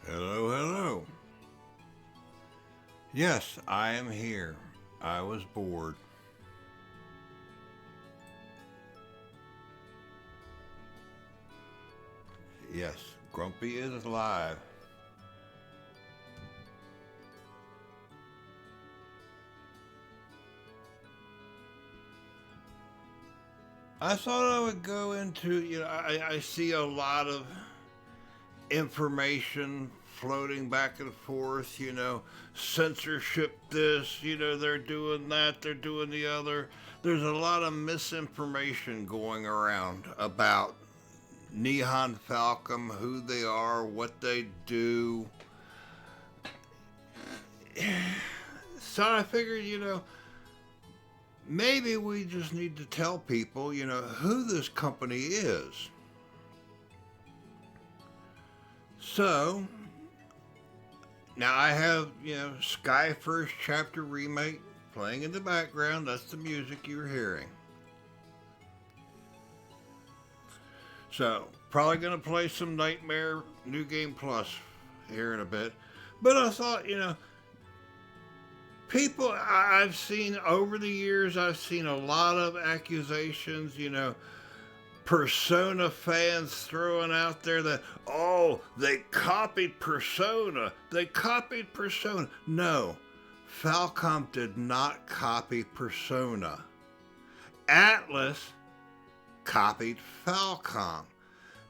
Hello, hello. Yes, I am here. I was bored. Yes, Grumpy is alive. I thought I would go into, I see a lot of information floating back and forth, censorship this, they're doing that, they're doing the other. There's a lot of misinformation going around about Nihon Falcom, who they are, what they do. So I figured, maybe we just need to tell people, who this company is. So now I have, Sky First Chapter Remake playing in the background. That's the music you're hearing. So probably going to play some Nightmare New Game Plus here in a bit. But I thought, people I've seen over the years, I've seen a lot of accusations, Persona fans throwing out there that, oh, they copied Persona. They copied Persona. No, Falcom did not copy Persona. Atlas copied Falcom.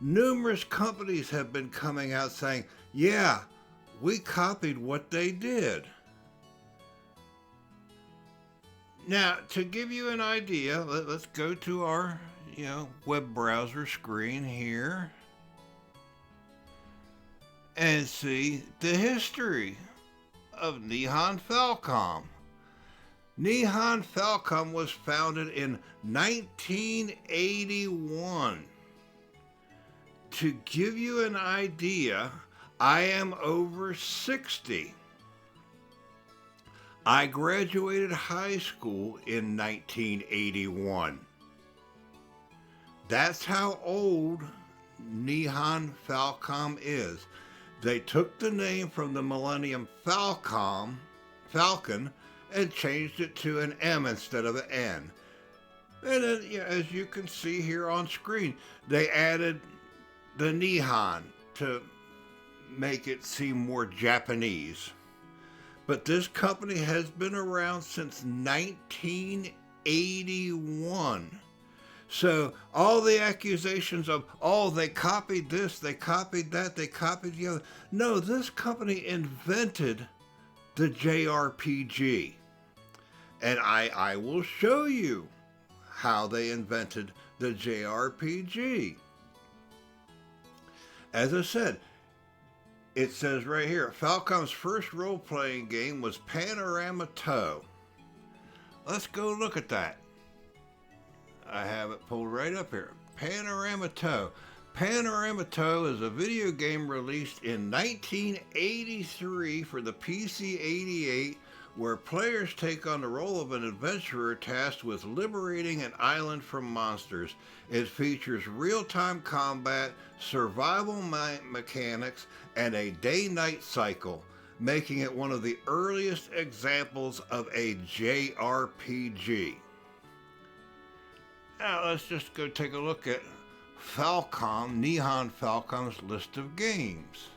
Numerous companies have been coming out saying, yeah, we copied what they did. Now, to give you an idea, let's go to our web browser screen here and see the history of Nihon Falcom. Nihon Falcom was founded in 1981. To give you an idea, I am over 60. I graduated high school in 1981. That's how old Nihon Falcom is. They took the name from the Millennium Falcon, and changed it to an M instead of an N. And then, as you can see here on screen, they added the Nihon to make it seem more Japanese. But this company has been around since 1981. So all the accusations of, oh, they copied this, they copied that, they copied the other. No, this company invented the JRPG. And I will show you how they invented the JRPG. As I said, it says right here, Falcom's first role-playing game was Panorama Toe. Let's go look at that. I have it pulled right up here. Panorama Toe. Panorama Toe is a video game released in 1983 for the PC-88, where players take on the role of an adventurer tasked with liberating an island from monsters. It features real-time combat, survival mechanics, and a day-night cycle, making it one of the earliest examples of a JRPG. Now let's just go take a look at Falcom, Nihon Falcom's list of games.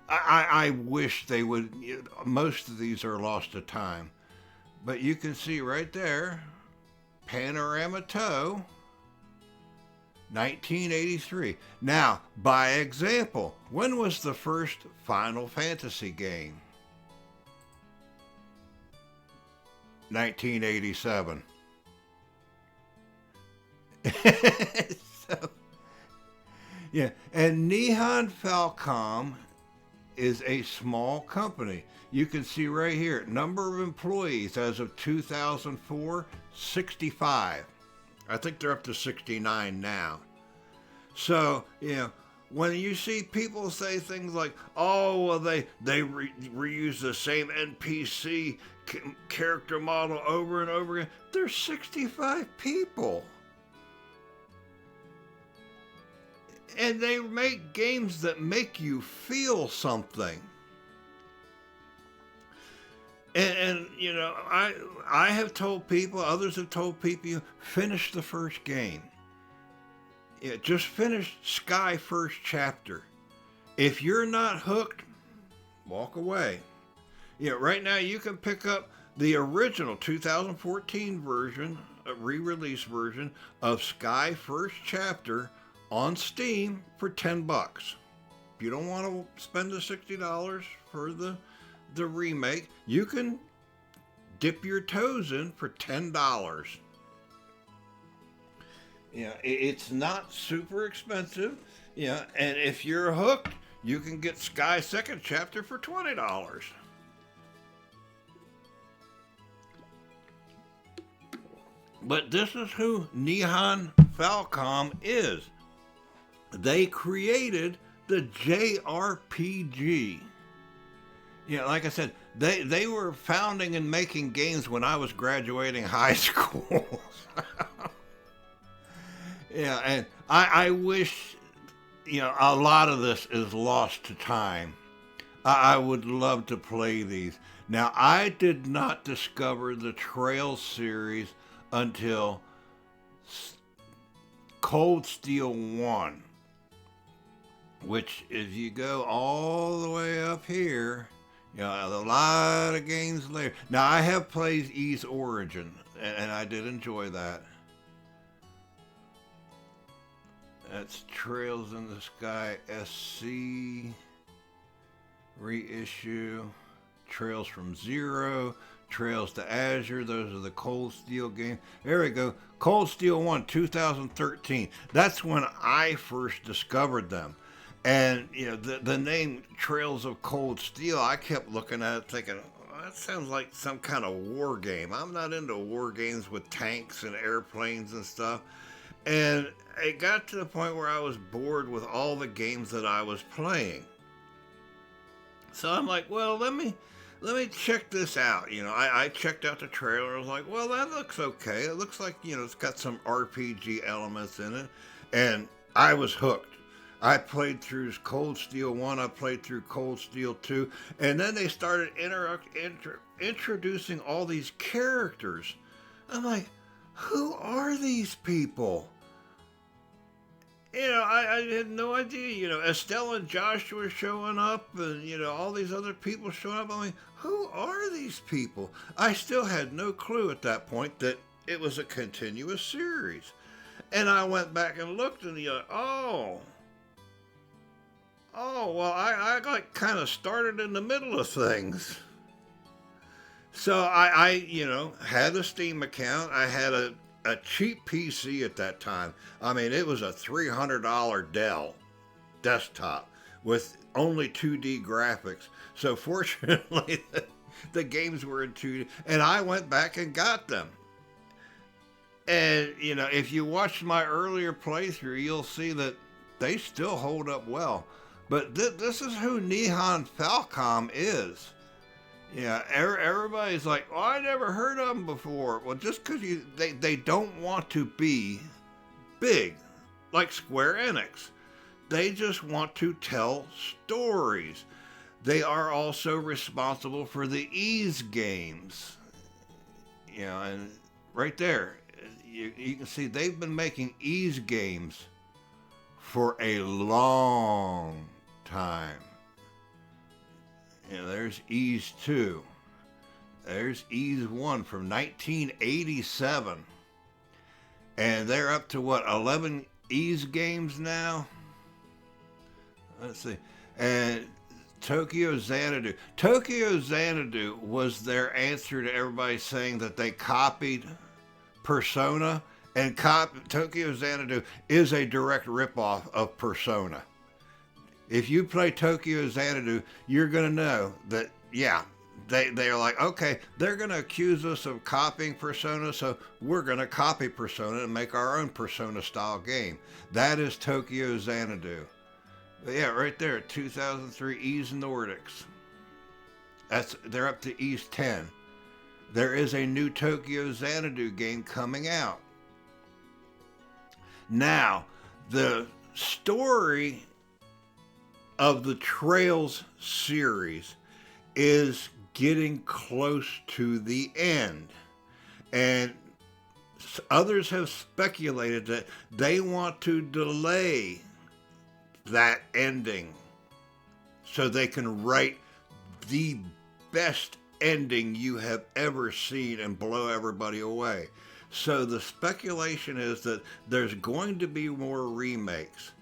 I wish they would, most of these are lost to time. But you can see right there, Panorama Toe, 1983. Now, by example, when was the first Final Fantasy game? 1987. So, yeah, and Nihon Falcom is a small company. You can see right here, number of employees as of 2004, 65. I think they're up to 69 now. So, when you see people say things like, oh, well, they reuse the same NPC character model over and over again, there's 65 people. And they make games that make you feel something. And you know, I have told people, others have told people, you finish the first game. Yeah, just finish Sky first chapter. If you're not hooked, walk away. Yeah, right now you can pick up the original 2014 version, a re-release version of Sky First Chapter on Steam for $10. If you don't want to spend the $60 for the remake, you can dip your toes in for $10. Yeah, it's not super expensive. Yeah, and if you're hooked, you can get Sky Second Chapter for $20. But this is who Nihon Falcom is. They created the JRPG. Yeah, like I said, they were founding and making games when I was graduating high school. Yeah, and I wish, you know, a lot of this is lost to time. I would love to play these. Now, I did not discover the Trails series until Cold Steel 1, which if you go all the way up here, you know, a lot of games later. Now, I have played Ys Origin, and I did enjoy that. That's Trails in the Sky SC reissue. Trails from Zero, Trails to Azure. Those are the Cold Steel games. There we go. Cold Steel 1, 2013. That's when I first discovered them. And you know, the name Trails of Cold Steel, I kept looking at it thinking, oh, that sounds like some kind of war game. I'm not into war games with tanks and airplanes and stuff. And it got to the point where I was bored with all the games that I was playing. So I'm like, well, let me check this out. You know, I checked out the trailer. I was like, well, that looks okay. It looks like, you know, it's got some RPG elements in it. And I was hooked. I played through Cold Steel 1. I played through Cold Steel 2. And then they started introducing all these characters. I'm like, who are these people? You know, I had no idea. You know, Estelle and Joshua showing up, and you know, all these other people showing up. I mean, who are these people? I still had no clue at that point that it was a continuous series. And I went back and looked, and you know, oh, well, I like kind of started in the middle of things. So I you know, had a Steam account. I had a cheap PC at that time. I mean, it was a $300 Dell desktop with only 2D graphics. So fortunately, the games were in 2D, and I went back and got them. And, you know, if you watch my earlier playthrough, you'll see that they still hold up well. But this is who Nihon Falcom is. Yeah, everybody's like, oh, I never heard of them before. Well, just because they don't want to be big, like Square Enix. They just want to tell stories. They are also responsible for the Ys games. You know, and right there, you can see they've been making Ys games for a long time. You know, there's Ys 2. There's Ys 1 from 1987. And they're up to, what, 11 Ys games now? Let's see. And Tokyo Xanadu. Tokyo Xanadu was their answer to everybody saying that they copied Persona. And Tokyo Xanadu is a direct ripoff of Persona. If you play Tokyo Xanadu, you're going to know that, yeah, they're like, okay, they're going to accuse us of copying Persona, so we're going to copy Persona and make our own Persona-style game. That is Tokyo Xanadu. But yeah, right there, 2003 Ys Nordics. They're up to Ys 10. There is a new Tokyo Xanadu game coming out. Now, the story of the Trails series is getting close to the end. And others have speculated that they want to delay that ending so they can write the best ending you have ever seen and blow everybody away. So the speculation is that there's going to be more remakes.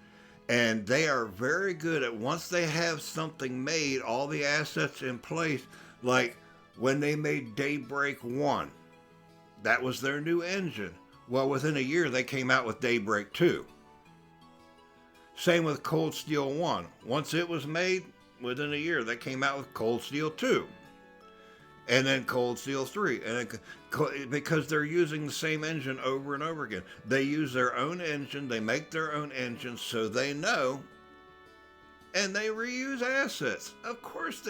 And they are very good at, once they have something made, all the assets in place, like when they made Daybreak 1, that was their new engine. Well, within a year, they came out with Daybreak 2. Same with Cold Steel 1. Once it was made, within a year, they came out with Cold Steel 2. And then Cold Steel 3. And then, because they're using the same engine over and over again. They use their own engine. They make their own engines, so they know. And they reuse assets. Of course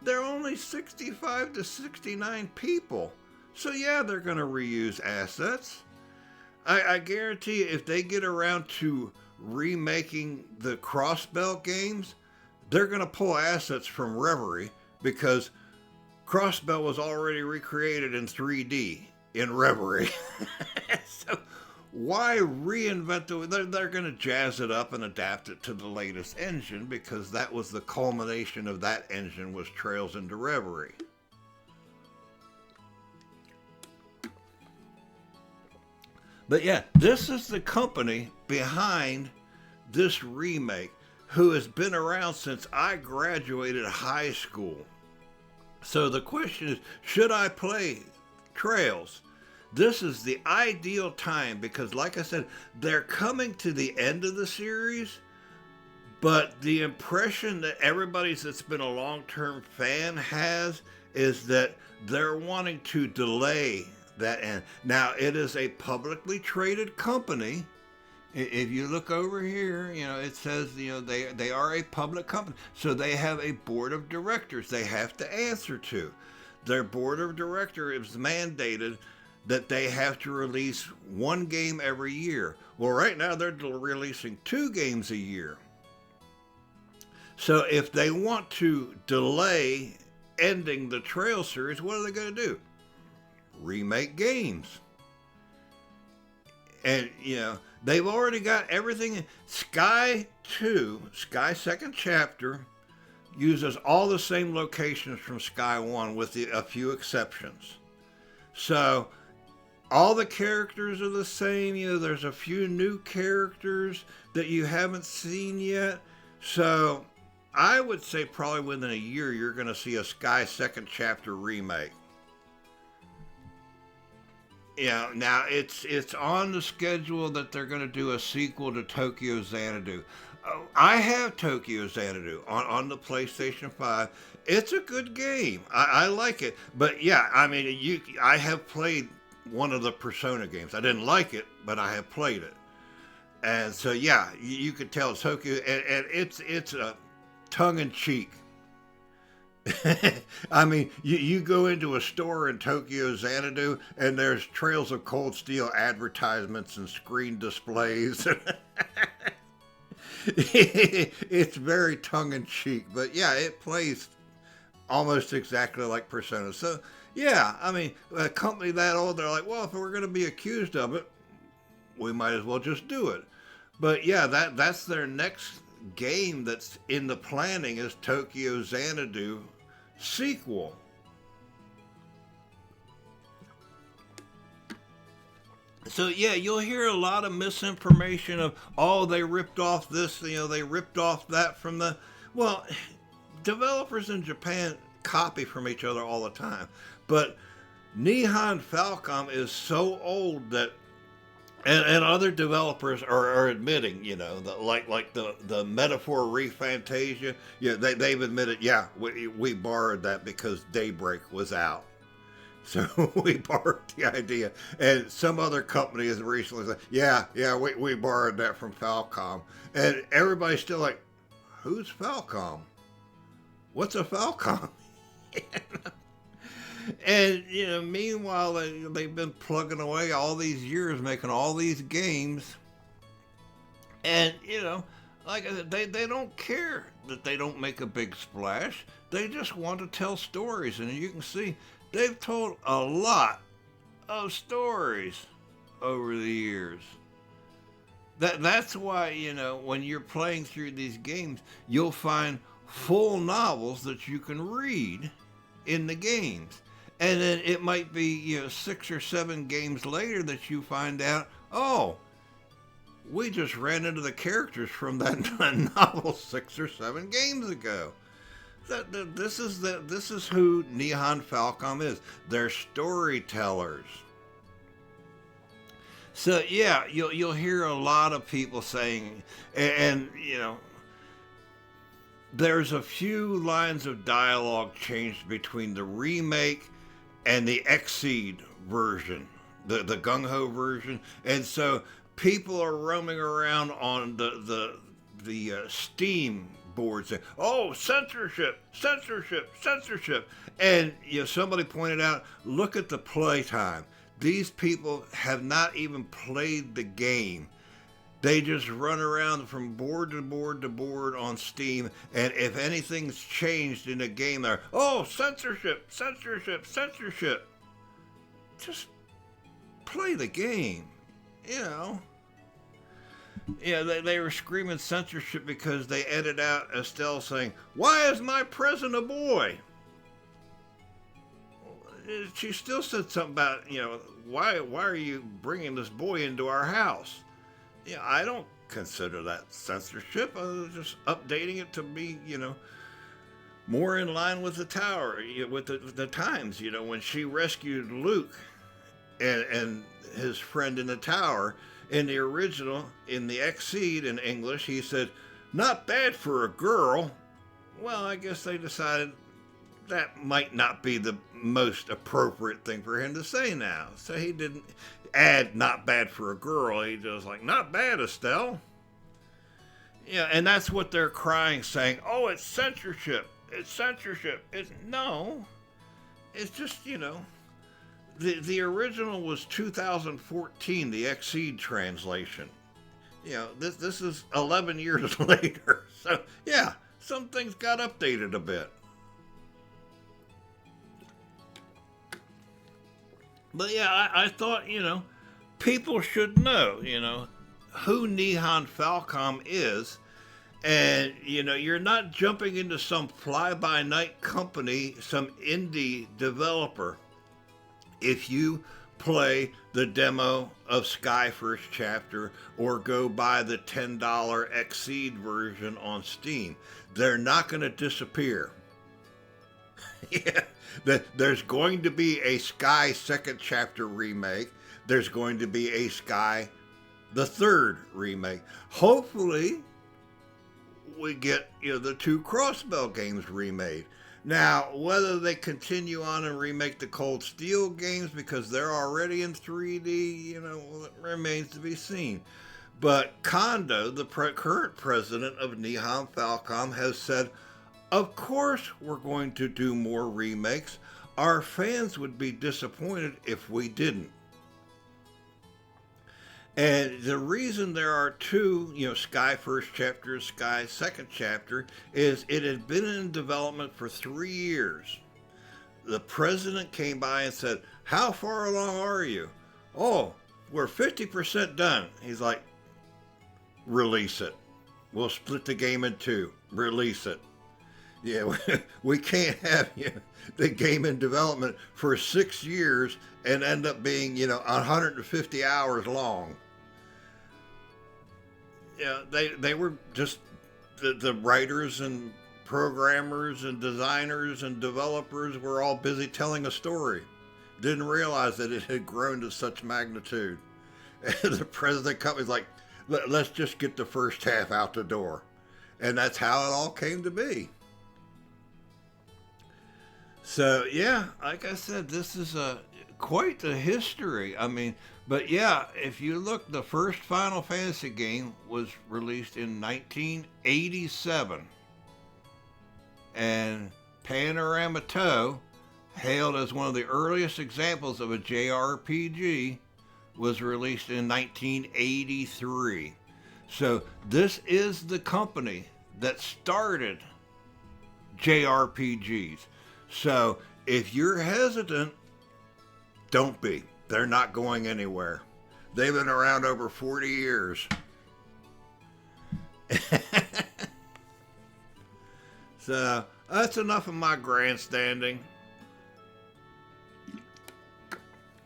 they're only 65 to 69 people. So yeah, they're going to reuse assets. I guarantee you, if they get around to remaking the Crossbelt games, they're going to pull assets from Reverie, because Crossbelt was already recreated in 3D in Reverie. So why reinvent they're going to jazz it up and adapt it to the latest engine, because that was the culmination of that engine, was Trails into Reverie. But yeah, this is the company behind this remake, who has been around since I graduated high school. So the question is, should I play Trails? This is the ideal time, because like I said, they're coming to the end of the series, but the impression that everybody that's been a long-term fan has is that they're wanting to delay that end. Now, it is a publicly traded company. If you look over here, it says, they are a public company. So they have a board of directors they have to answer to. Their board of directors is mandated that they have to release one game every year. Well, right now they're releasing 2 games a year. So if they want to delay ending the Trail series, what are they going to do? Remake games. And, they've already got everything. Sky 2, Sky Second Chapter, uses all the same locations from Sky 1 with a few exceptions. So all the characters are the same. There's a few new characters that you haven't seen yet. So I would say probably within a year you're going to see a Sky Second Chapter remake. Now it's on the schedule that they're going to do a sequel to Tokyo Xanadu. I have Tokyo Xanadu on the PlayStation 5. It's a good game. I like it. But yeah, I have played one of the Persona games. I didn't like it, but I have played it. And so yeah, you could tell Tokyo, and it's a tongue-in-cheek. You go into a store in Tokyo Xanadu and there's Trails of Cold Steel advertisements and screen displays. It's very tongue-in-cheek, but yeah, it plays almost exactly like Persona. So yeah, a company that old, they're like, well, if we're going to be accused of it, we might as well just do it. But yeah, that's their next game that's in the planning, is Tokyo Xanadu sequel. So yeah, you'll hear a lot of misinformation of, oh, they ripped off this, they ripped off that from the... Well, developers in Japan copy from each other all the time. But Nihon Falcom is so old that, and other developers are admitting, like the Metaphor ReFantasia, they've admitted, yeah, we borrowed that because Daybreak was out. So we borrowed the idea. And some other company has recently said, yeah, we borrowed that from Falcom. And everybody's still like, who's Falcom? What's a Falcom? And, meanwhile, they've been plugging away all these years, making all these games. And, like I said, they don't care that they don't make a big splash. They just want to tell stories. And you can see they've told a lot of stories over the years. That's why, when you're playing through these games, you'll find full novels that you can read in the games. And then it might be, 6 or 7 games later that you find out, oh, we just ran into the characters from that novel 6 or 7 games ago. This is who Nihon Falcom is. They're storytellers. So yeah, you'll hear a lot of people saying, and there's a few lines of dialogue changed between the remake and the Exceed version, the gung-ho version, and so people are roaming around on the Steam board saying, "Oh, censorship, censorship, censorship," and somebody pointed out, look at the playtime. These people have not even played the game. They just run around from board to board to board on Steam, and if anything's changed in a game, they're, oh, censorship, censorship, censorship. Just play the game, Yeah, they were screaming censorship because they edited out Estelle saying, "Why is my present a boy?" She still said something about, why are you bringing this boy into our house? I don't consider that censorship. I was just updating it to be, more in line with the tower, with the times. When she rescued Luke and his friend in the tower, in the original, in the Exceed in English, he said, "Not bad for a girl." Well, I guess they decided that might not be the most appropriate thing for him to say now. So he didn't add "not bad for a girl." He just like, "Not bad, Estelle." And that's what they're crying, saying, "Oh, it's censorship. It's censorship." No. It's just, the original was 2014, the Exceed translation. This is 11 years later. So, yeah, some things got updated a bit. But yeah, I thought, people should know, who Nihon Falcom is. And, you're not jumping into some fly-by-night company, some indie developer. If you play the demo of Sky First Chapter or go buy the $10 Exceed version on Steam, they're not going to disappear. Yeah. There's going to be a Sky Second Chapter remake. There's going to be a Sky the Third remake. Hopefully, we get the 2 Crossbell games remade. Now, whether they continue on and remake the Cold Steel games because they're already in 3D, it remains to be seen. But Kondo, the current president of Nihon Falcom, has said, "Of course we're going to do more remakes. Our fans would be disappointed if we didn't." And the reason there are 2, Sky First Chapter, Sky Second Chapter, is it had been in development for 3 years. The president came by and said, "How far along are you?" "Oh, we're 50% done." He's like, "Release it. We'll split the game in 2. Release it." Yeah, we can't have the game in development for 6 years and end up being, 150 hours long. They were just the writers and programmers and designers and developers were all busy telling a story. Didn't realize that it had grown to such magnitude. And the president of the company's like, let's just get the first half out the door. And that's how it all came to be. So, yeah, like I said, this is quite the history. I mean, but yeah, if you look, the first Final Fantasy game was released in 1987. And Panorama Toe, hailed as one of the earliest examples of a JRPG, was released in 1983. So this is the company that started JRPGs. So if you're hesitant, don't be. They're not going anywhere. They've been around over 40 years. So that's enough of my grandstanding.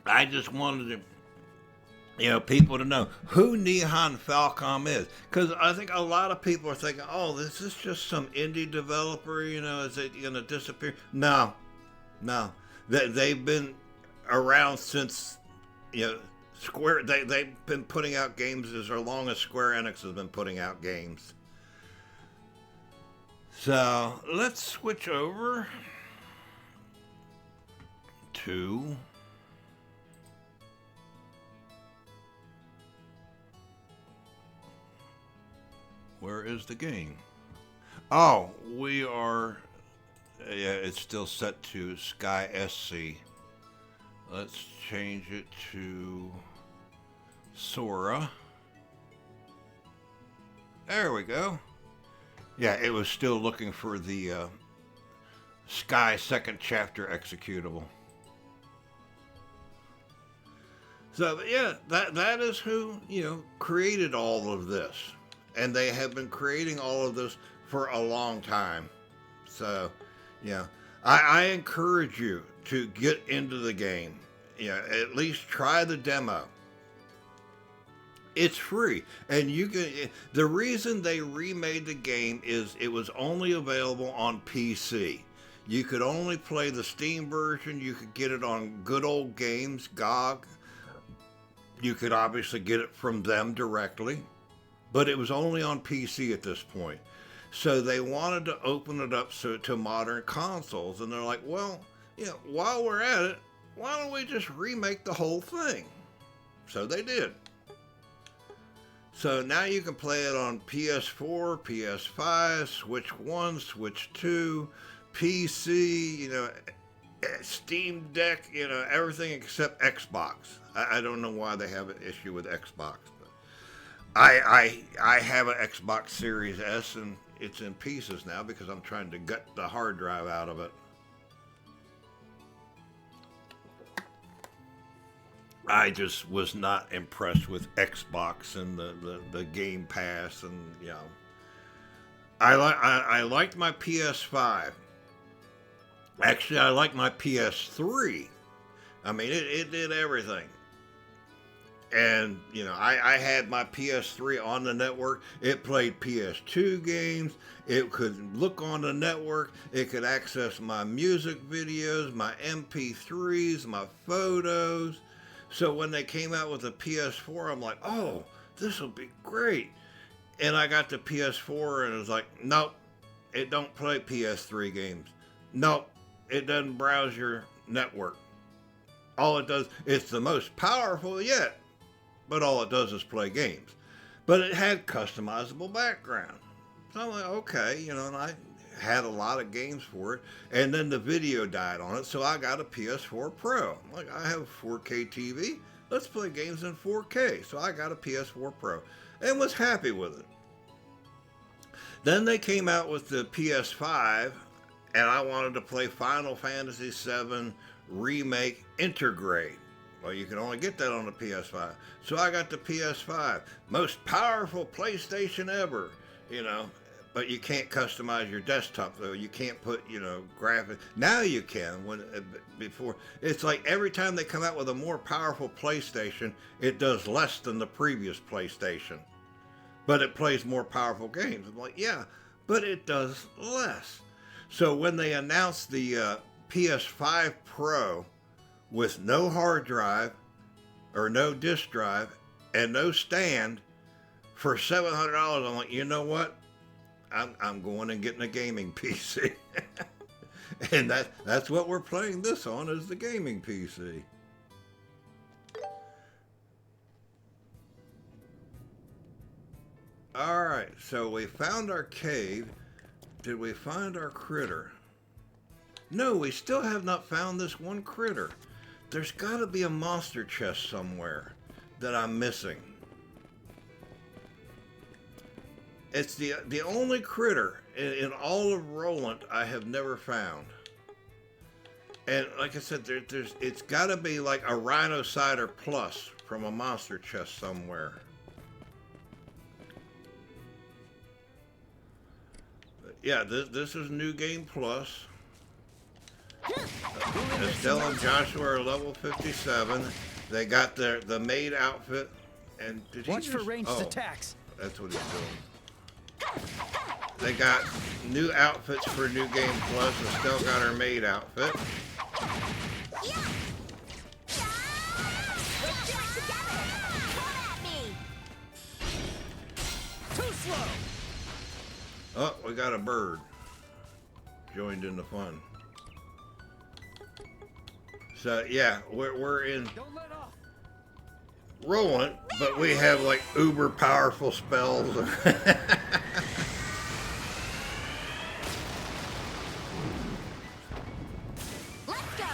I just wanted to, people to know who Nihon Falcom is. Because I think a lot of people are thinking, oh, this is just some indie developer, is it going to disappear? No. They've been around since, Square, they've been putting out games as long as Square Enix has been putting out games. So let's switch over to where is the game? Oh, we are, it's still set to Sky SC. Let's change it to Sora. There we go. Yeah, it was still looking for the Sky second chapter executable. So yeah, that is who, created all of this. And they have been creating all of this for a long time. So, I encourage you to get into the game. At least try the demo. It's free, and you can. The reason they remade the game is it was only available on PC. You could only play the Steam version. You could get it on Good Old Games, GOG. You could obviously get it from them directly, but it was only on PC at this point. So they wanted to open it up to modern consoles, and they're like, well, while we're at it, why don't we just remake the whole thing? So they did. So now you can play it on PS4, PS5, Switch 1, Switch 2, PC, Steam Deck, everything except Xbox. I don't know why they have an issue with Xbox, but I have an Xbox Series S, and it's in pieces now because I'm trying to gut the hard drive out of it. I just was not impressed with Xbox and the Game Pass, and I liked my PS5. Actually, I liked my PS3. I mean, it did everything. And I had my PS3 on the network. It played PS2 games. It could look on the network. It could access my music videos, my MP3s, my photos. So when they came out with the PS4, I'm like, oh, this will be great. And I got the PS4 and it was like, nope, it don't play PS3 games. Nope, it doesn't browse your network. All it does, it's the most powerful yet, but all it does is play games. But it had customizable background. So I'm like, okay, and I had a lot of games for it, and then the video died on it, so I got a PS4 Pro. I'm like, I have a 4K TV, let's play games in 4K. So I got a PS4 Pro and was happy with it. Then they came out with the PS5, and I wanted to play Final Fantasy VII Remake Intergrade. Well, you can only get that on the PS5. So I got the PS5. Most powerful PlayStation ever, But you can't customize your desktop, though. You can't put, graphics. Now you can. Before, it's like every time they come out with a more powerful PlayStation, it does less than the previous PlayStation. But it plays more powerful games. I'm like, yeah, but it does less. So when they announced the PS5 Pro with no hard drive or no disk drive and no stand for $700, I'm like, you know what? I'm going and getting a gaming PC. And that's what we're playing this on, is the gaming PC. Alright, so we found our cave. Did we find our critter? No, we still have not found this one critter. There's got to be a monster chest somewhere that I'm missing. It's the only critter in all of Roland I have never found. And like I said, it's got to be like a Rhinocider Plus from a monster chest somewhere. But yeah, this is New Game Plus. Estelle and Joshua are level 57. They got the maid outfit. And did Watch for ranged attacks. That's what he's doing. They got new outfits for New Game Plus. Estelle got her maid outfit. Too slow. Oh, we got a bird joined in the fun. So yeah, we're in Don't let off. Roland, but we have like uber powerful spells. Let's go.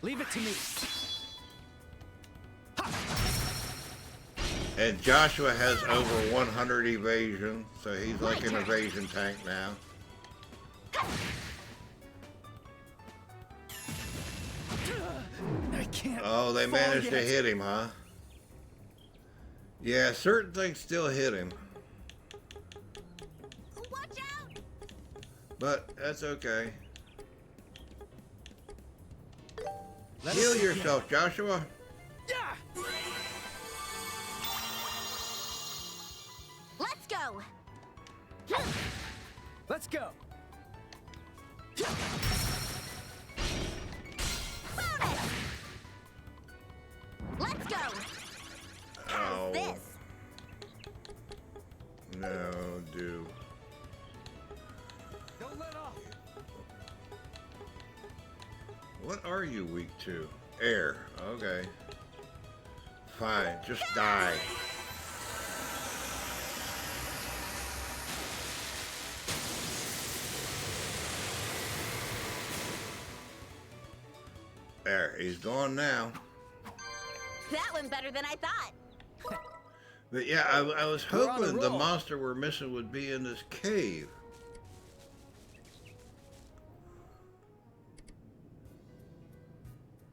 Leave it to me. And Joshua has over 100 evasion, so he's like an evasion tank now. I can't. Oh, they managed to hit him, huh? Yeah, certain things still hit him. Watch out. But that's okay. Let Heal us yourself, Joshua. Yeah. Let's go. Let's go. Bonus. Let's go. How's Oh, this? no, dude. Don't let off. What are you weak to? Air. Okay. Fine. Just die. There. He's gone now. That went better than I thought. But yeah, I was We're on a hoping the roll. monster we're missing would be in this cave.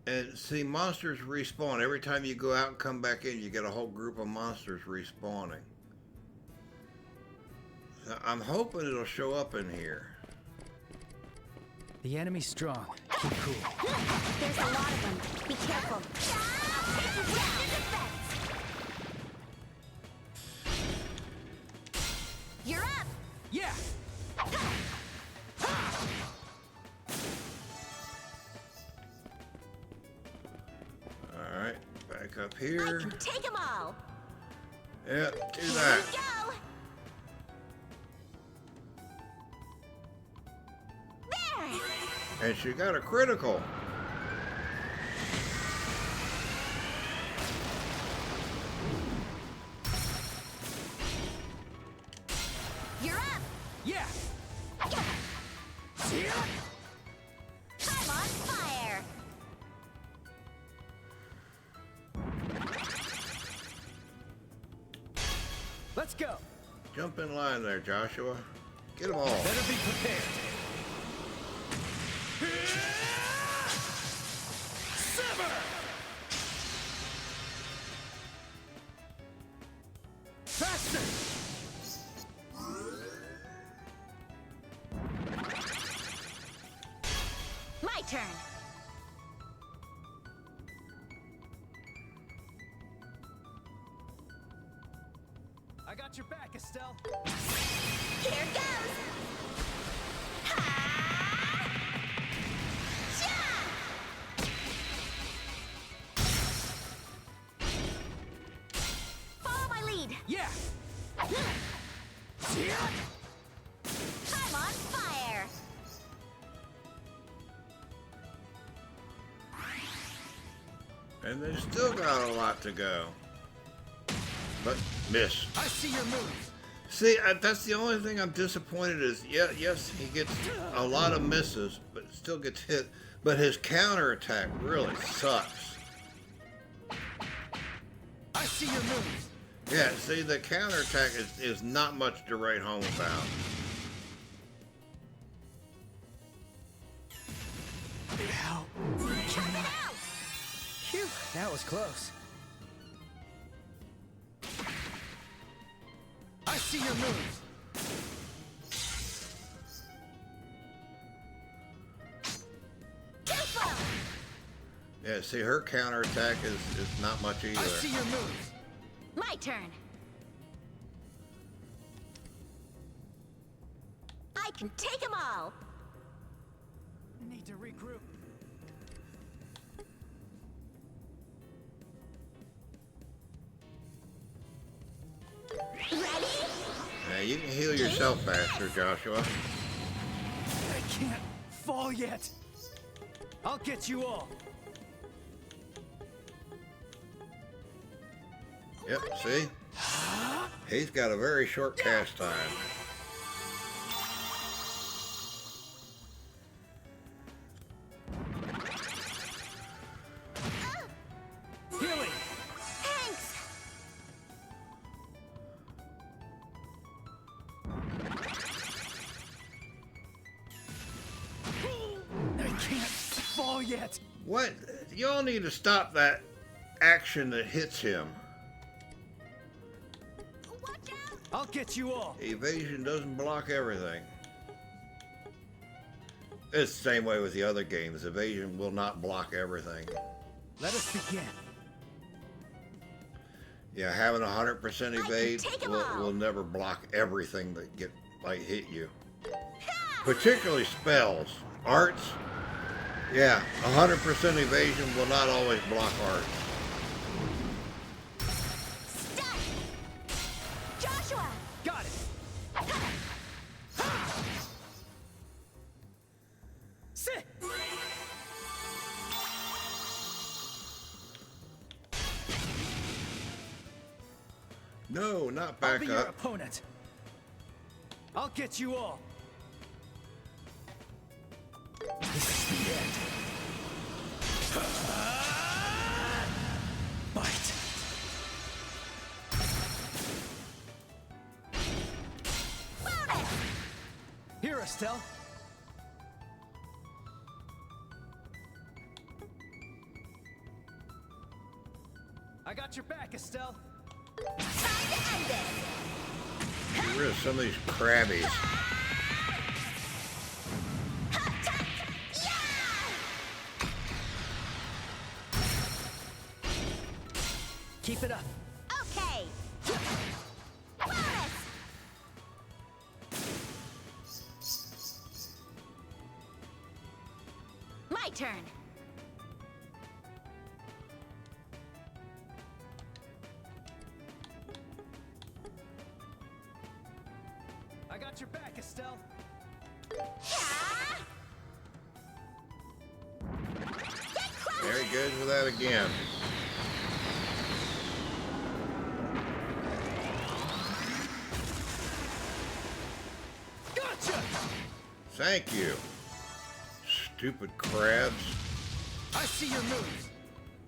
And see, monsters respawn. Every time you go out and come back in, you get a whole group of monsters respawning. So I'm hoping it'll show up in here. The enemy's strong. Keep cool. There's a lot of them. Be careful. You're up. Yeah. Alright, back up I here. can take them all. Yep, do Here that. we go. There. And she got a critical. You're up. Yeah. I'm on fire. Let's go. Jump in line there, Joshua. Get them all. Better be prepared. Sever. Faster. My turn. I got your back, Estelle. Here goes. Ha! Sha! Follow my lead. Yeah. I'm on fire. And they still got a lot to go. But miss. I see your moves. See, that's the only thing I'm disappointed is, yes, he gets a lot of misses, but still gets hit. But his counterattack really sucks. I see your moves. Yeah, see, the counterattack is not much to write home about. Chop it out! Phew, that was close. I see your moves. Careful! Yeah, see, her counterattack is not much either. I see your moves. My turn. I can take them all. Need to regroup. Ready? Yeah, you can heal yourself faster, Joshua. I can't fall yet. I'll get you all. Yep, see? He's got a very short cast time. Healing. Thanks. I can't fall yet. What? Y'all need to stop that action that hits him. Watch out! I'll get you all. Evasion doesn't block everything. It's the same way with the other games. Evasion will not block everything. Let us begin. Yeah, having 100% evade take 'em all. will never block everything that hit you. Particularly spells. Arts, yeah, 100% evasion will not always block arts. Stun! Joshua! Got it. Sit. No, not I'll back be your up. opponent. I'll get you all. This is the end. Bite. Bonus! Here, Estelle. I got your back, Estelle. Time to end this! Get rid of some of these crabbies. Keep it up. Okay! Bonus! My turn. I got your back, Estelle. Yeah! Get close! There he goes with that again. Gotcha! Thank you. Stupid crabs. I see your moves.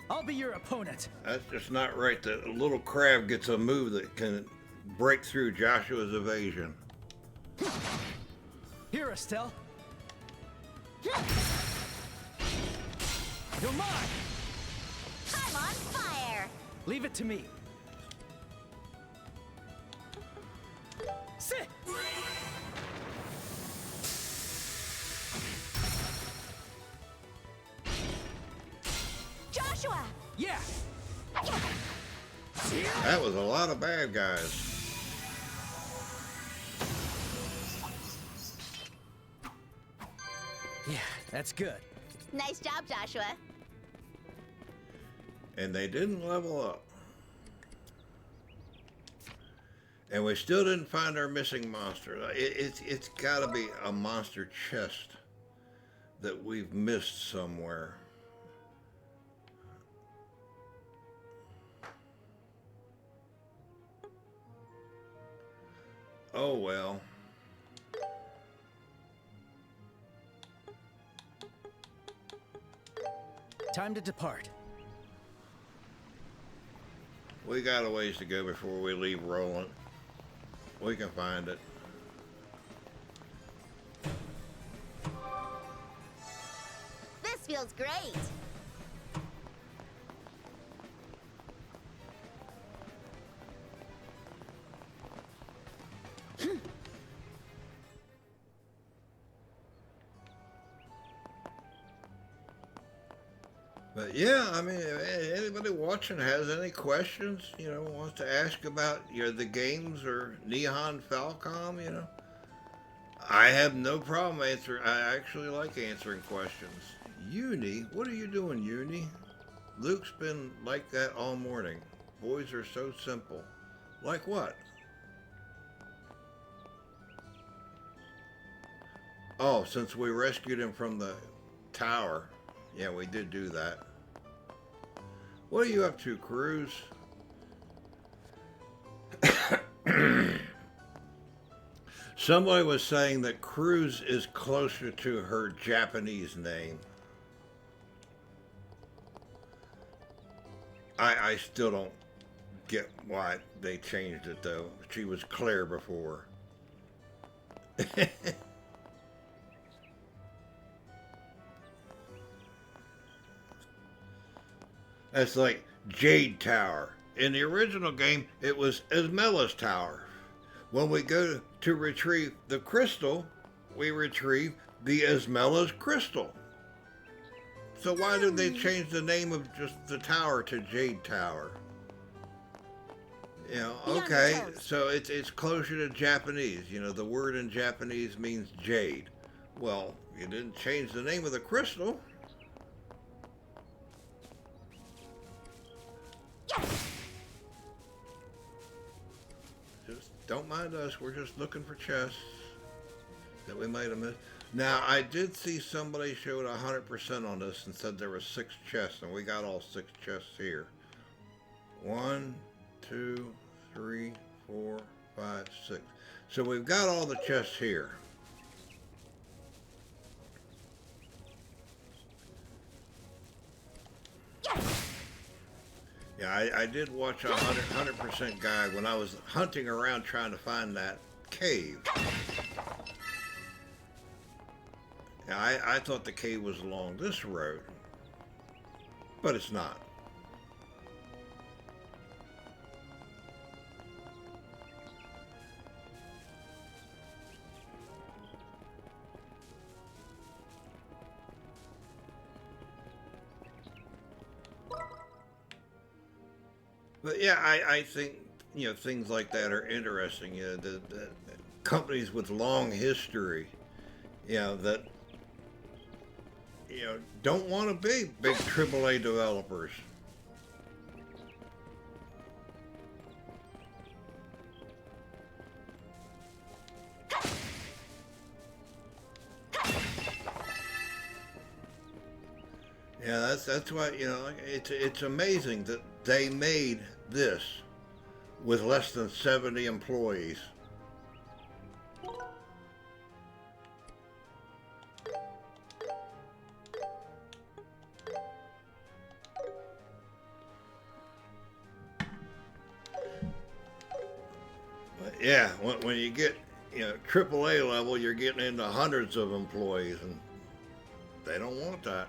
I'll be your opponent. That's just not right. The little crab gets a move that can break through Joshua's evasion. Here, Estelle. You're mine. I'm on fire! Leave it to me. Sit. Joshua! Yeah. That was a lot of bad guys. Yeah, that's good. Nice job, Joshua. And they didn't level up. And we still didn't find our missing monster. It's got to be a monster chest that we've missed somewhere. Oh well. Time to depart. We got a ways to go before we leave rolling. We can find it. This feels great. But yeah, I mean, if anybody watching has any questions, wants to ask about the games or Nihon Falcom, I have no problem answering. I actually like answering questions. Uni, what are you doing, Uni? Luke's been like that all morning. Boys are so simple. Like what? Oh, since we rescued him from the tower. Yeah, we did do that. What are you up to, Cruz? Somebody was saying that Cruz is closer to her Japanese name. I still don't get why they changed it, though. She was Claire before. That's like Jade Tower. In the original game, it was Esmela's Tower. When we go to retrieve the crystal, we retrieve the Esmela's crystal. So why did they change the name of just the tower to Jade Tower? Okay, so it's closer to Japanese. The word in Japanese means jade. Well, you didn't change the name of the crystal. Just don't mind us. We're just looking for chests that we might have missed. Now, I did see somebody showed 100% on this and said there were 6 chests, and we got all 6 chests here. 1, 2, 3, 4, 5, 6. So we've got all the chests here. Yeah, I did watch a 100% guide when I was hunting around trying to find that cave. Yeah, I thought the cave was along this road, but it's not. But yeah, I think things like that are interesting. The companies with long history, that don't want to be big AAA developers. Yeah, that's why it's amazing that they made this with less than 70 employees. But yeah, when you get AAA level, you're getting into hundreds of employees, and they don't want that.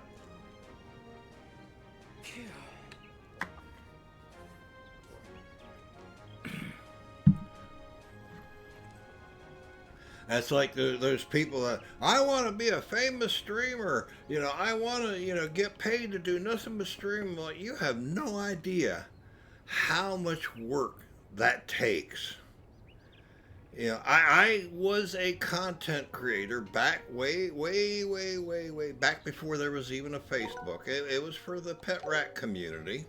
That's like those people that, I want to be a famous streamer. I want to, get paid to do nothing but stream. Like, you have no idea how much work that takes. I was a content creator back way back before there was even a Facebook. It was for the pet rat community.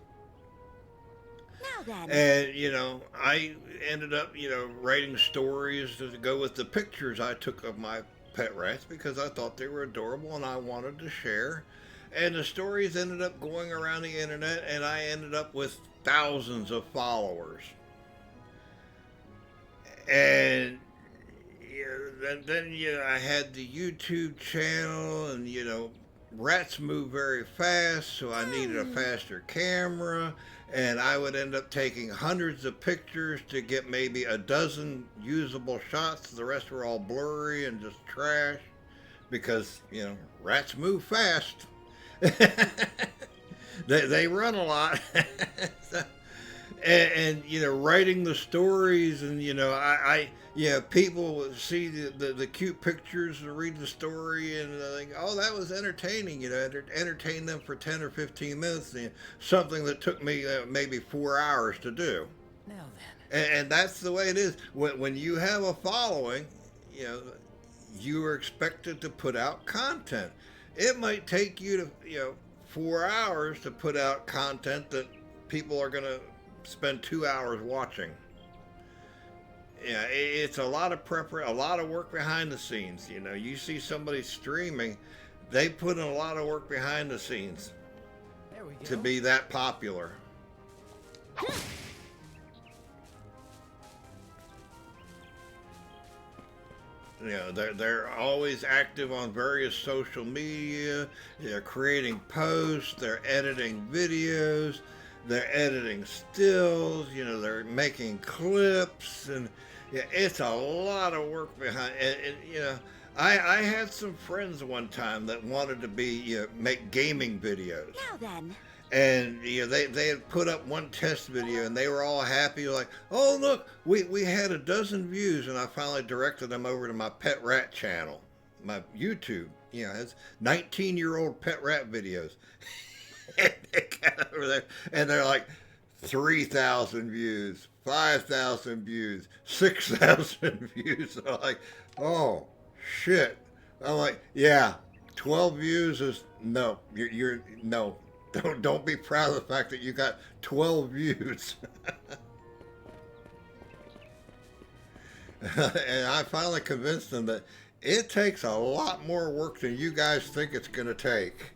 Now then. And, I ended up, writing stories to go with the pictures I took of my pet rats because I thought they were adorable and I wanted to share. And the stories ended up going around the internet, and I ended up with thousands of followers. And then I had the YouTube channel and, rats move very fast, so I needed a faster camera, and I would end up taking hundreds of pictures to get maybe a dozen usable shots. The rest were all blurry and just trash because, you know, rats move fast. they run a lot. And you know, writing the stories, and you know, people see the cute pictures and read the story and think, oh, that was entertaining. You know, entertain them for 10 or 15 minutes. You know, something that took me maybe 4 hours to do. Now then. And that's the way it is. When you have a following, you know, you are expected to put out content. It might take you to, you know, 4 hours to put out content that people are going to spend 2 hours watching. Yeah, it's a lot of a lot of work behind the scenes. You know, you see somebody streaming, they put in a lot of work behind the scenes There we go. to be that popular. You know, they're always active on various social media. They're creating posts. They're editing videos. They're editing stills. You know, they're making clips, and yeah, it's a lot of work behind. And you know, I had some friends one time that wanted to be, you know, make gaming videos. Now then. And you know, they had put up one test video, and they were all happy, like, oh look, we had a dozen views, and I finally directed them over to my pet rat channel, my YouTube. You know, it's 19-year-old pet rat videos. And they got over there, and they're like 3,000 views, 5,000 views, 6,000 views. I'm like, oh shit. I'm like, yeah, 12 views is no. You're no. Don't be proud of the fact that you got 12 views. And I finally convinced them that it takes a lot more work than you guys think it's going to take.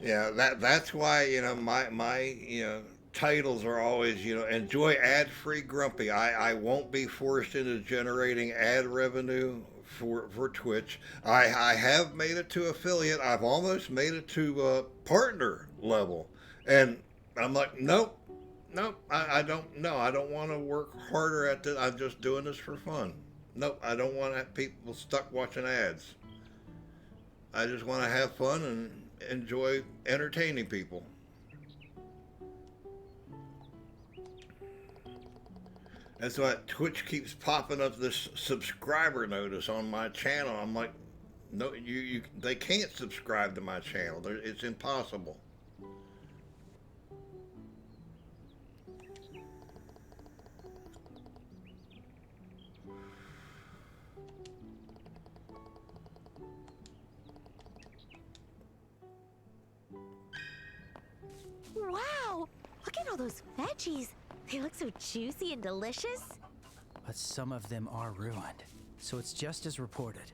Yeah, that's why, you know, my you know, titles are always, you know, enjoy ad-free Grumpy. I won't be forced into generating ad revenue for Twitch. I have made it to affiliate. I've almost made it to partner level. And I'm like, nope, I don't know. I don't want to work harder at this. I'm just doing this for fun. Nope, I don't want to have people stuck watching ads. I just want to have fun and enjoy entertaining people. That's why Twitch keeps popping up this subscriber notice on my channel. I'm like, no, they can't subscribe to my channel. It's impossible. Wow! Look at all those veggies. They look so juicy and delicious. But some of them are ruined, so it's just as reported.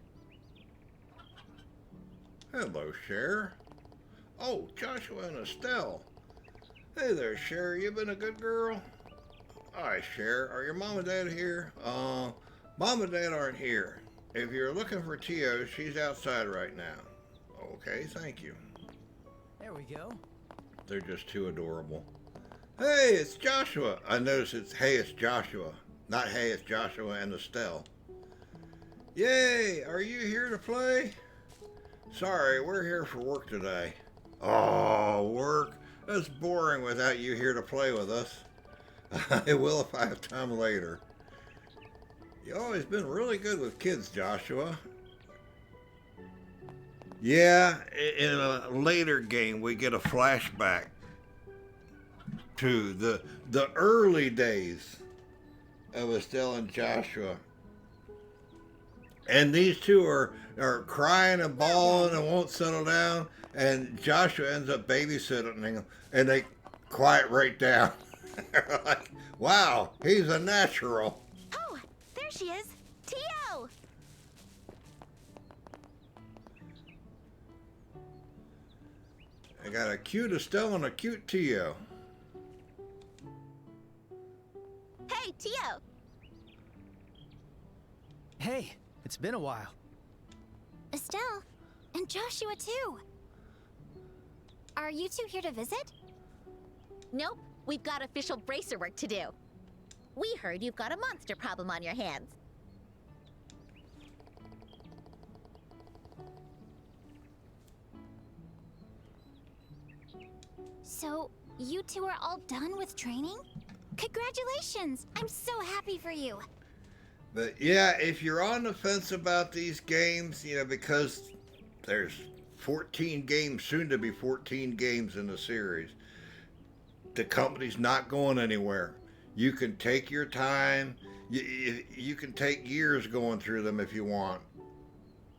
Hello, Cher. Oh, Joshua and Estelle. Hey there, Cher. You been a good girl? Hi, Cher. Are your mom and dad here? Mom and dad aren't here. If you're looking for Tio, she's outside right now. Okay, thank you. There we go. They're just too adorable. Hey, it's Joshua. I noticed it's hey, it's Joshua. Not hey, it's Joshua and Estelle. Yay, are you here to play? Sorry, we're here for work today. Oh, work? That's boring without you here to play with us. I will if I have time later. You've always been really good with kids, Joshua. Yeah, in a later game we get a flashback to the early days of Estelle and Joshua. And these two are crying and bawling and won't settle down. And Joshua ends up babysitting them, and they quiet right down. Like, wow, he's a natural. Oh, there she is. Tio! I got a cute Estelle and a cute Tio. Hey, Tio! It's been a while. Estelle, and Joshua too. Are you two here to visit? Nope, we've got official bracer work to do. We heard you've got a monster problem on your hands. So, you two are all done with training? Congratulations! I'm so happy for you. But yeah, if you're on the fence about these games, because there's 14 games, soon to be 14 games in the series, the company's not going anywhere. You can take your time. You can take years going through them if you want.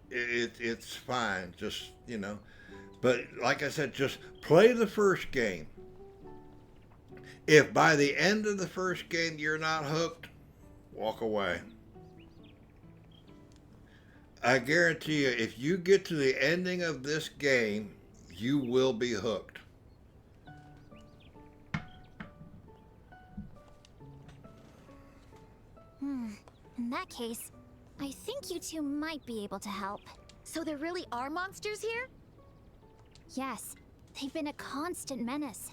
It's fine. Just, But like I said, just play the first game. If by the end of the first game you're not hooked, walk away. I guarantee you, if you get to the ending of this game, you will be hooked. In that case, I think you two might be able to help. So there really are monsters here? Yes, they've been a constant menace.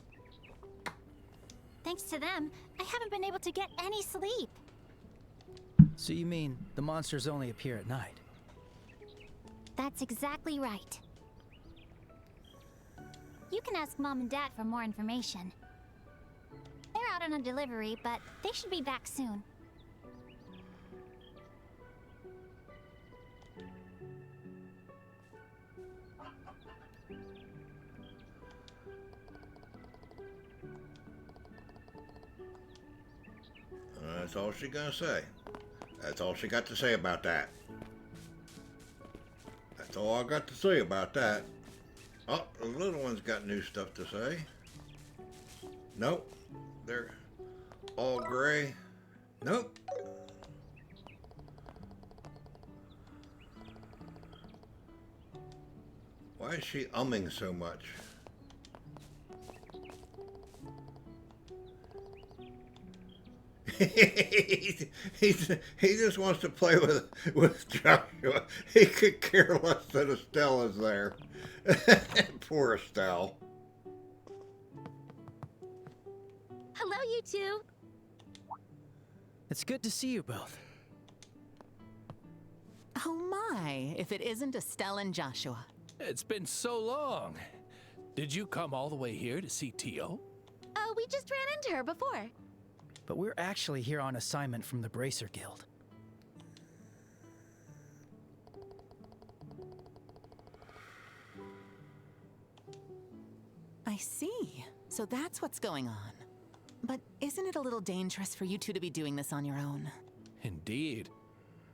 Thanks to them, I haven't been able to get any sleep. So you mean the monsters only appear at night? That's exactly right. You can ask Mom and Dad for more information. They're out on a delivery, but they should be back soon. That's all she's gonna say. That's all she got to say about that. That's all I got to say about that. Oh, the little one's got new stuff to say. Nope. They're all gray. Nope. Why is she umming so much? he just wants to play with Joshua. He could care less that Estelle is there. Poor Estelle. Hello, you two. It's good to see you both. Oh my, if it isn't Estelle and Joshua. It's been so long. Did you come all the way here to see Tio? We just ran into her before. But we're actually here on assignment from the Bracer Guild. I see. So that's what's going on. But isn't it a little dangerous for you two to be doing this on your own? Indeed.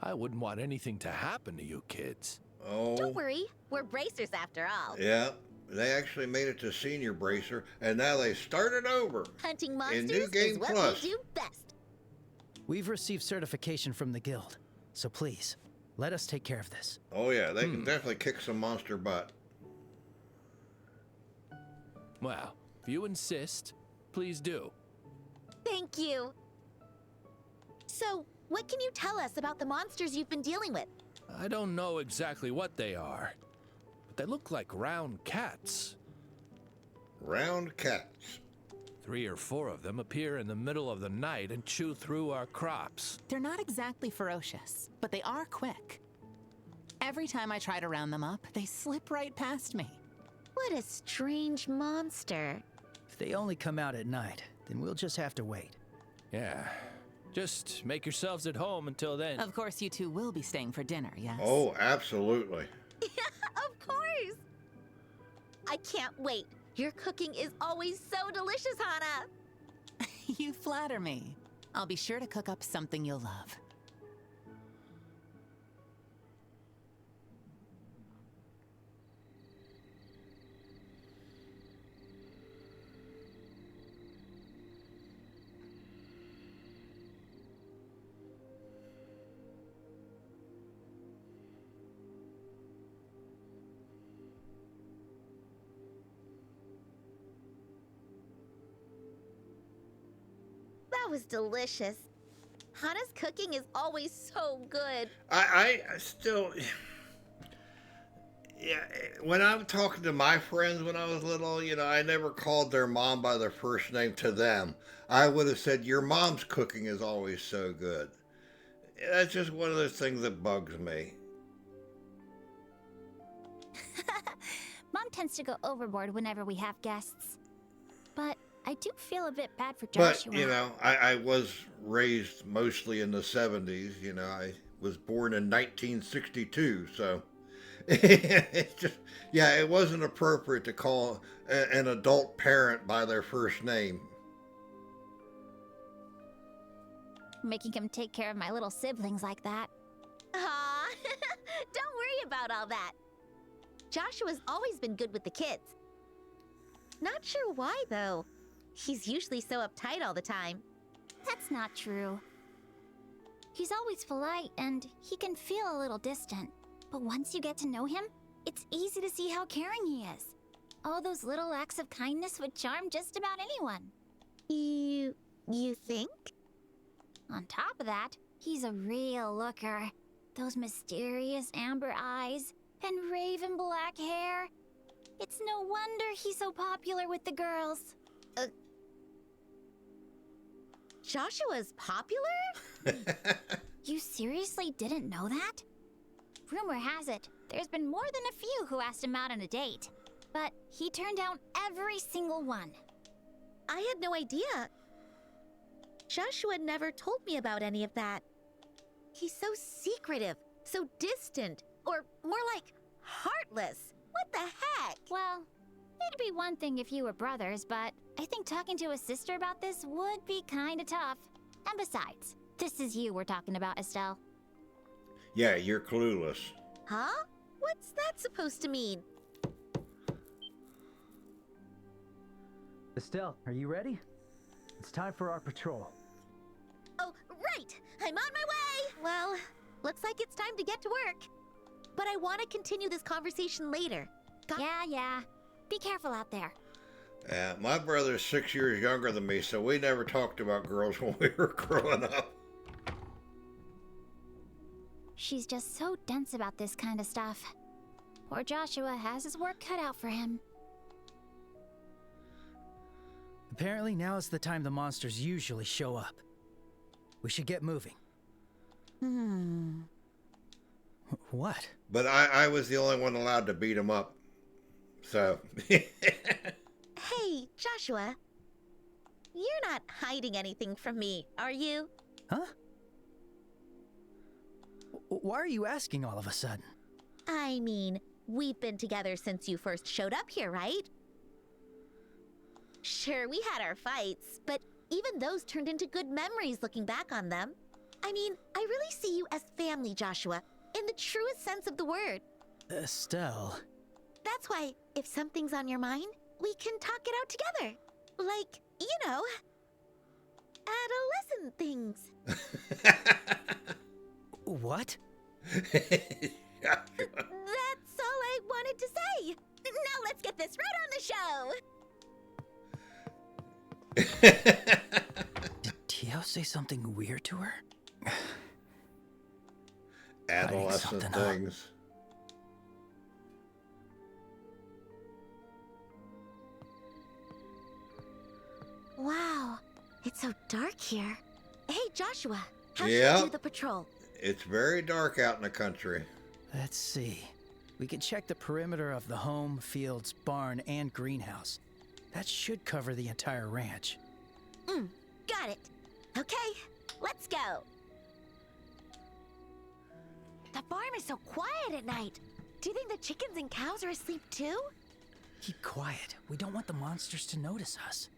I wouldn't want anything to happen to you kids. Oh. Don't worry, we're bracers after all. Yeah. They actually made it to Senior Bracer, and now they started over. Hunting monsters New Game is what Plus. we do best. We've received certification from the guild, so please, let us take care of this. Oh yeah, they can definitely kick some monster butt. Well, if you insist, please do. Thank you. So, what can you tell us about the monsters you've been dealing with? I don't know exactly what they are, but they look like round cats. Round cats. 3 or 4 of them appear in the middle of the night and chew through our crops. They're not exactly ferocious, but they are quick. Every time I try to round them up, they slip right past me. What a strange monster. If they only come out at night, then we'll just have to wait. Yeah. Just make yourselves at home until then. Of course, you two will be staying for dinner, yes? Oh, absolutely. Of course. I can't wait. Your cooking is always so delicious, Hana. You flatter me. I'll be sure to cook up something you'll love. That was delicious. Hana's cooking is always so good. I still, yeah, when I'm talking to my friends when I was little, I never called their mom by their first name to them. I would have said, your mom's cooking is always so good. That's just one of those things that bugs me. Mom tends to go overboard whenever we have guests. But I do feel a bit bad for But, Joshua. I was raised mostly in the 70s. I was born in 1962, so it's just, yeah, it wasn't appropriate to call an adult parent by their first name. Making him take care of my little siblings like that. Aw, don't worry about all that. Joshua's always been good with the kids. Not sure why, though. He's usually so uptight all the time. That's not true. He's always polite and he can feel a little distant. But once you get to know him, it's easy to see how caring he is. All those little acts of kindness would charm just about anyone. You think? On top of that, he's a real looker. Those mysterious amber eyes and raven black hair. It's no wonder he's so popular with the girls. Joshua's popular? You seriously didn't know that? Rumor has it, there's been more than a few who asked him out on a date. But he turned down every single one. I had no idea. Joshua never told me about any of that. He's so secretive, so distant, or more like heartless. What the heck? Well, it'd be one thing if you were brothers, but I think talking to a sister about this would be kinda tough. And besides, this is you we're talking about, Estelle. Yeah, you're clueless. Huh? What's that supposed to mean? Estelle, are you ready? It's time for our patrol. Oh, right! I'm on my way! Well, looks like it's time to get to work. But I want to continue this conversation later. Yeah. Be careful out there. My brother's 6 years younger than me, so we never talked about girls when we were growing up. She's just so dense about this kind of stuff. Poor Joshua has his work cut out for him. Apparently now is the time the monsters usually show up. We should get moving. What? But I was the only one allowed to beat him up. So. Hey, Joshua. You're not hiding anything from me, are you? Huh? Why are you asking all of a sudden? I mean, we've been together since you first showed up here, right? Sure, we had our fights, but even those turned into good memories looking back on them. I mean, I really see you as family, Joshua, in the truest sense of the word. Estelle. That's why, if something's on your mind, we can talk it out together. Like, adolescent things. What? That's all I wanted to say. Now let's get this right on the show. Did Tio say something weird to her? Adolescent something up. things. Wow, it's so dark here. Hey, Joshua, how should Yeah. we do the patrol? It's very dark out in the country. Let's see. We can check the perimeter of the home, fields, barn, and greenhouse. That should cover the entire ranch. Got it. Okay, let's go. The farm is so quiet at night. Do you think the chickens and cows are asleep too? Keep quiet. We don't want the monsters to notice us.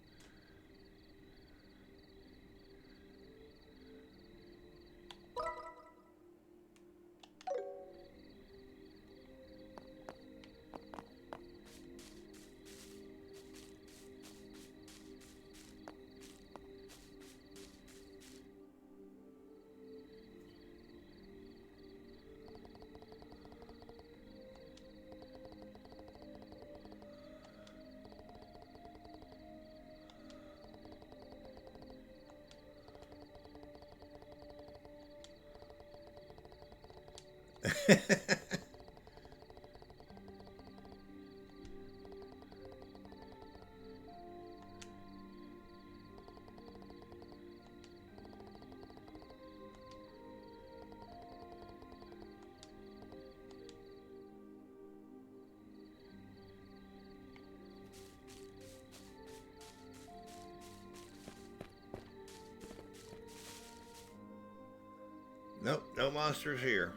Nope, no monsters here.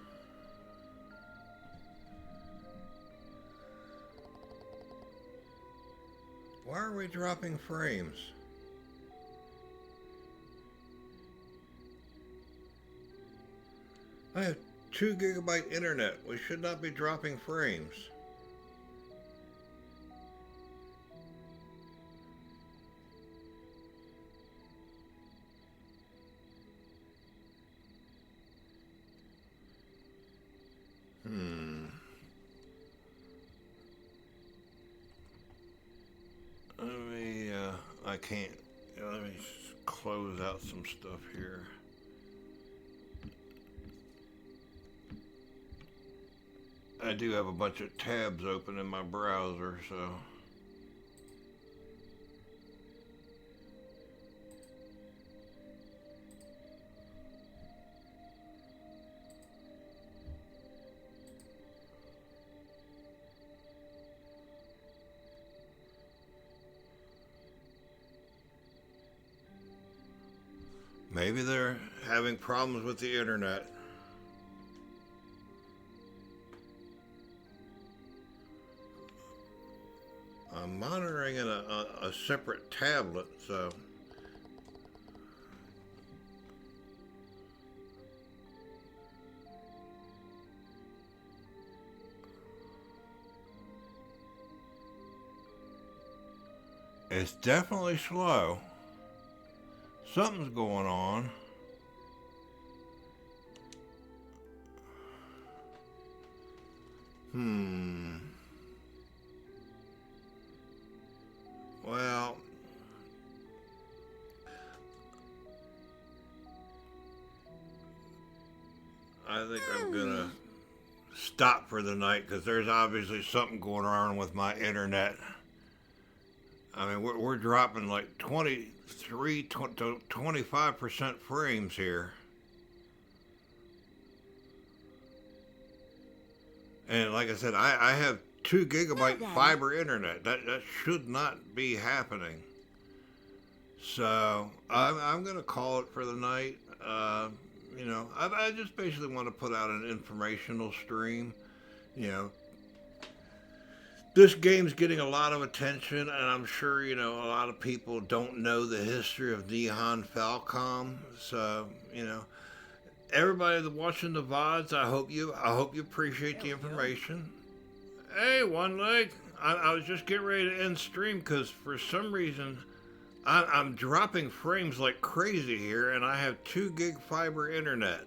Why are we dropping frames? I have 2 gigabyte internet. We should not be dropping frames. I can't. Let me close out some stuff here. I do have a bunch of tabs open in my browser, so. Maybe they're having problems with the internet. I'm monitoring in a separate tablet, so. It's definitely slow. Something's going on. Well, I think I'm gonna stop for the night because there's obviously something going on with my internet. I mean, we're dropping like 23 to 25% frames here. And like I said, I have 2 gigabyte fiber internet. That should not be happening. So I'm gonna call it for the night. You know, I just basically want to put out an informational stream. You know, this game's getting a lot of attention, and I'm sure, you know, a lot of people don't know the history of Nihon Falcom. So, you know, everybody that's watching the VODs, I hope you appreciate the information. Hey, One Leg, I was just getting ready to end stream because for some reason I'm dropping frames like crazy here, and I have 2 gig fiber internet.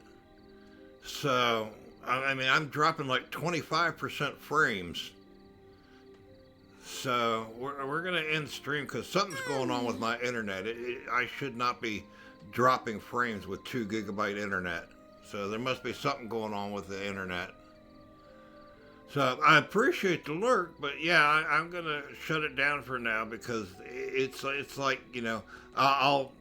So, I mean, I'm dropping like 25% frames. So we're gonna end stream because something's going on with my internet. I should not be dropping frames with 2 gigabyte internet. So there must be something going on with the internet. So I appreciate the lurk, but yeah, I'm gonna shut it down for now because it's like, you know, I'll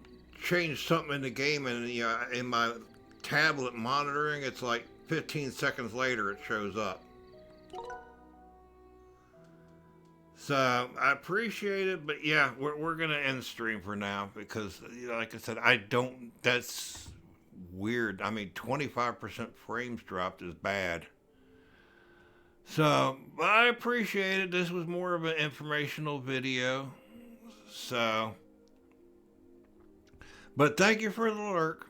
change something in the game, and you know, in my tablet monitoring, it's like 15 seconds later it shows up. So I appreciate it, but yeah, we're gonna end stream for now because, you know, like I said, that's weird. I mean, 25% frames dropped is bad. So I appreciate it. This was more of an informational video. So, but thank you for the lurk.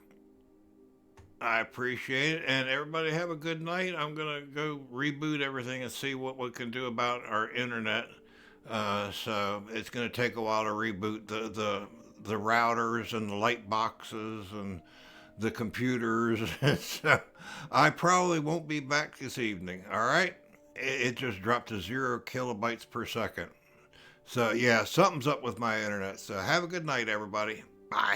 I appreciate it, and everybody have a good night. I'm gonna go reboot everything and see what we can do about our internet. So it's going to take a while to reboot the routers and the light boxes and the computers. So I probably won't be back this evening. All right. It just dropped to 0 kilobytes per second. So yeah, something's up with my internet. So have a good night, everybody. Bye.